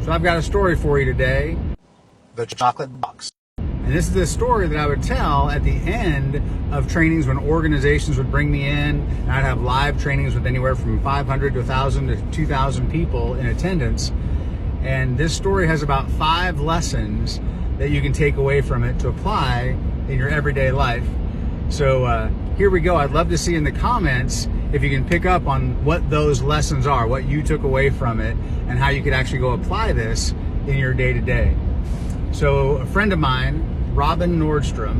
So I've got a story for you today. The chocolate box. And this is the story that I would tell at the end of trainings when organizations would bring me in, and I'd have live trainings with anywhere from 500 to 1,000 to 2,000 people in attendance. And this story has about 5 lessons that you can take away from it to apply in your everyday life. So here we go. I'd love to see in the comments if you can pick up on what those lessons are, what you took away from it, and how you could actually go apply this in your day-to-day. So a friend of mine, Robin Nordstrom,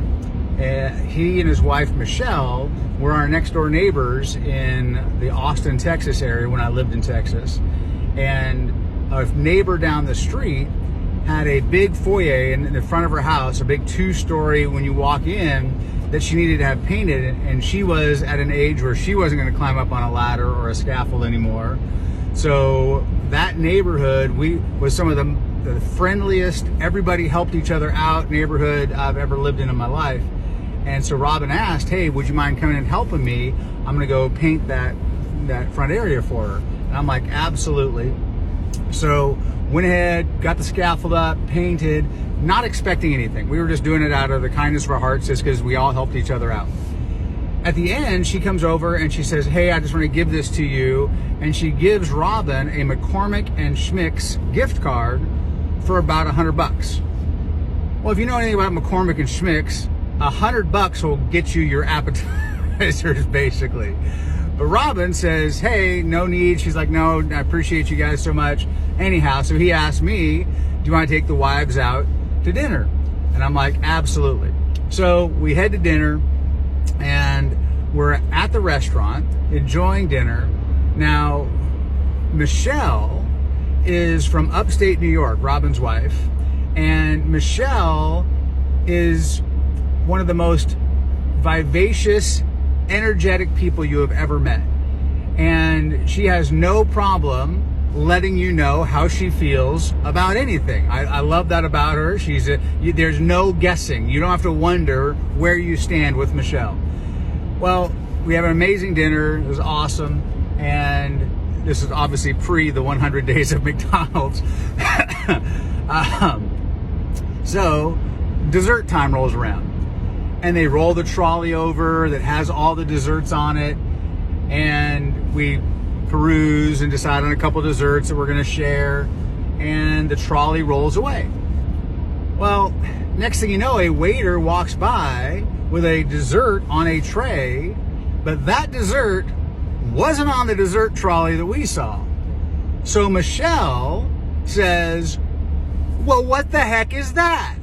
he and his wife Michelle were our next door neighbors in the Austin, Texas area when I lived in Texas. And a neighbor down the street had a big foyer in the front of her house, a big 2-story when you walk in, that she needed to have painted. And she was at an age where she wasn't going to climb up on a ladder or a scaffold anymore. So that neighborhood was some of the friendliest, everybody helped each other out neighborhood I've ever lived in my life. And so Robin asked, hey, would you mind coming and helping me? I'm gonna go paint that front area for her. And I'm like, absolutely. So went ahead, got the scaffold up, painted, not expecting anything. We were just doing it out of the kindness of our hearts, just because we all helped each other out. At the end, she comes over and she says, hey, I just want to give this to you. And she gives Robin a McCormick and Schmick's gift card for about $100. Well, if you know anything about McCormick and Schmick's, $100 will get you your appetizers, basically. But Robin says, hey, no need. She's like, no, I appreciate you guys so much. Anyhow, so he asked me, do you want to take the wives out to dinner? And I'm like, absolutely. So we head to dinner, and we're at the restaurant enjoying dinner. Now, Michelle is from upstate New York, Robin's wife, and Michelle is one of the most vivacious, energetic people you have ever met. And she has no problem letting you know how she feels about anything. I love that about her. There's no guessing. You don't have to wonder where you stand with Michelle. Well, we have an amazing dinner. It was awesome. And this is obviously pre the 100 days of McDonald's. So dessert time rolls around, and they roll the trolley over that has all the desserts on it, and we peruse and decide on a couple desserts that we're going to share, and the trolley rolls away. Well, next thing you know, a waiter walks by with a dessert on a tray, but that dessert wasn't on the dessert trolley that we saw. So Michelle says, well, what the heck is that?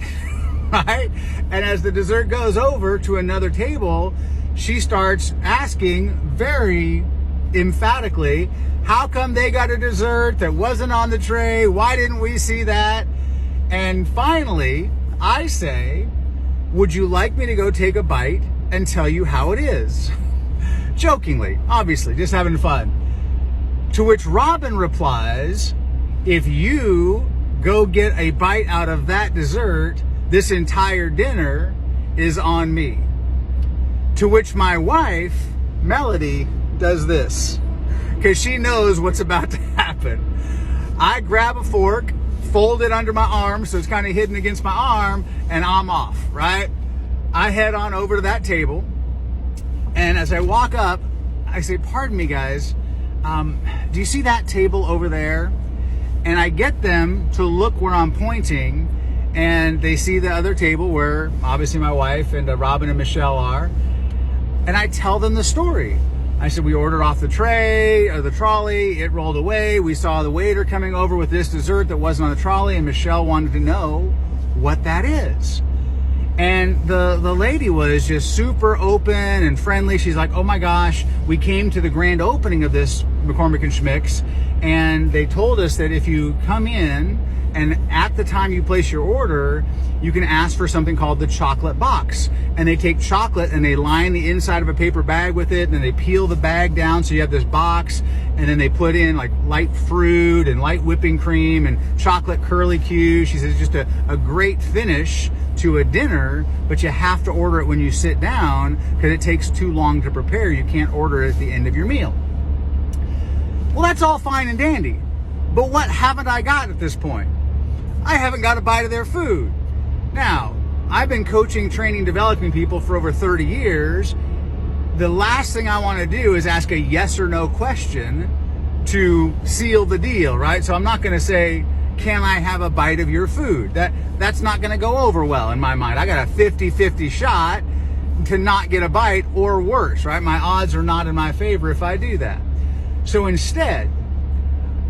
Right? And as the dessert goes over to another table, she starts asking very emphatically, how come they got a dessert that wasn't on the tray? Why didn't we see that? And finally, I say, would you like me to go take a bite and tell you how it is? Jokingly, obviously, just having fun. To which Robin replies, if you go get a bite out of that dessert, this entire dinner is on me. To which my wife, Melody, does this, because she knows what's about to happen. I grab a fork, fold it under my arm so it's kind of hidden against my arm, and I'm off, right? I head on over to that table, and as I walk up, I say, pardon me, guys, do you see that table over there? And I get them to look where I'm pointing, and they see the other table where obviously my wife and Robin and Michelle are. And I tell them the story. I said, we ordered off the tray or the trolley, it rolled away. We saw the waiter coming over with this dessert that wasn't on the trolley, and Michelle wanted to know what that is. And the lady was just super open and friendly. She's like, oh my gosh, we came to the grand opening of this McCormick and Schmick's, and they told us that if you come in and at the time you place your order, you can ask for something called the chocolate box. And they take chocolate and they line the inside of a paper bag with it, and then they peel the bag down so you have this box, and then they put in like light fruit and light whipping cream and chocolate curly Q. She says just a great finish to a dinner, but you have to order it when you sit down because it takes too long to prepare. You can't order it at the end of your meal. Well, that's all fine and dandy. But what haven't I got at this point? I haven't got a bite of their food. Now, I've been coaching, training, developing people for over 30 years. The last thing I want to do is ask a yes or no question to seal the deal, right? So I'm not going to say, can I have a bite of your food? That's not going to go over well in my mind. I got a 50-50 shot to not get a bite, or worse, right? My odds are not in my favor if I do that. So instead,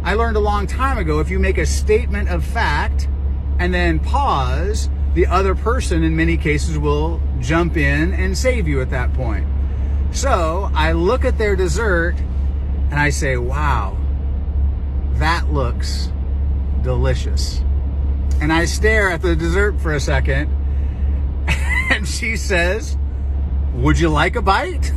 I learned a long time ago, if you make a statement of fact and then pause, the other person in many cases will jump in and save you at that point. So I look at their dessert and I say, wow, that looks delicious. And I stare at the dessert for a second and she says, would you like a bite?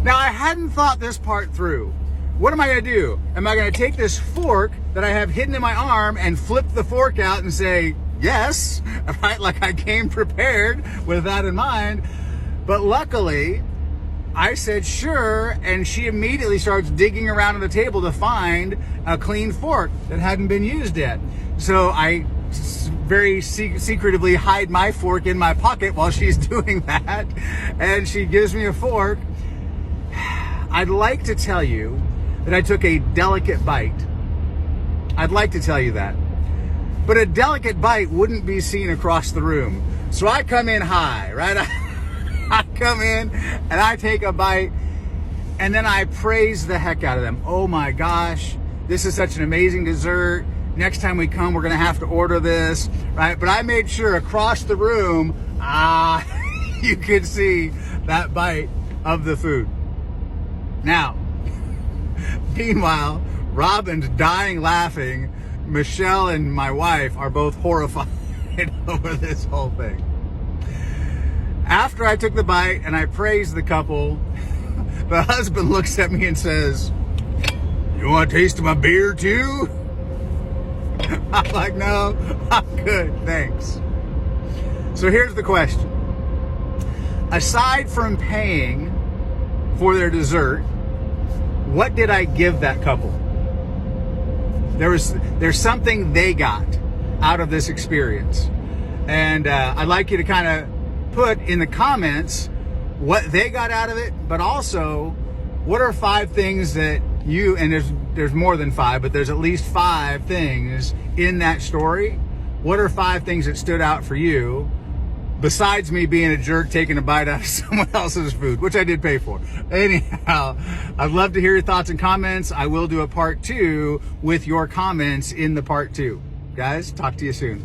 Now, I hadn't thought this part through. What am I going to do? Am I going to take this fork that I have hidden in my arm and flip the fork out and say, yes, right? Like I came prepared with that in mind. But luckily, I said, sure. And she immediately starts digging around on the table to find a clean fork that hadn't been used yet. So I very secretively hide my fork in my pocket while she's doing that. And she gives me a fork. I'd like to tell you that I took a delicate bite. I'd like to tell you that. But a delicate bite wouldn't be seen across the room. So I come in high, right? I come in and I take a bite and then I praise the heck out of them. Oh my gosh, this is such an amazing dessert. Next time we come, we're gonna have to order this, right? But I made sure across the room, you could see that bite of the food. Now, meanwhile, Robin's dying laughing. Michelle and my wife are both horrified over this whole thing. After I took the bite and I praised the couple, the husband looks at me and says, you want a taste of my beer too? I'm like, no, I'm good, thanks. So here's the question. Aside from paying for their dessert, what did I give that couple? There's something they got out of this experience. And I'd like you to kind of put in the comments what they got out of it, but also what are 5 things that you, and there's more than 5, but there's at least 5 things in that story. What are 5 things that stood out for you besides me being a jerk taking a bite out of someone else's food, which I did pay for? Anyhow, I'd love to hear your thoughts and comments. I will do a part 2 with your comments in the part 2. Guys, talk to you soon.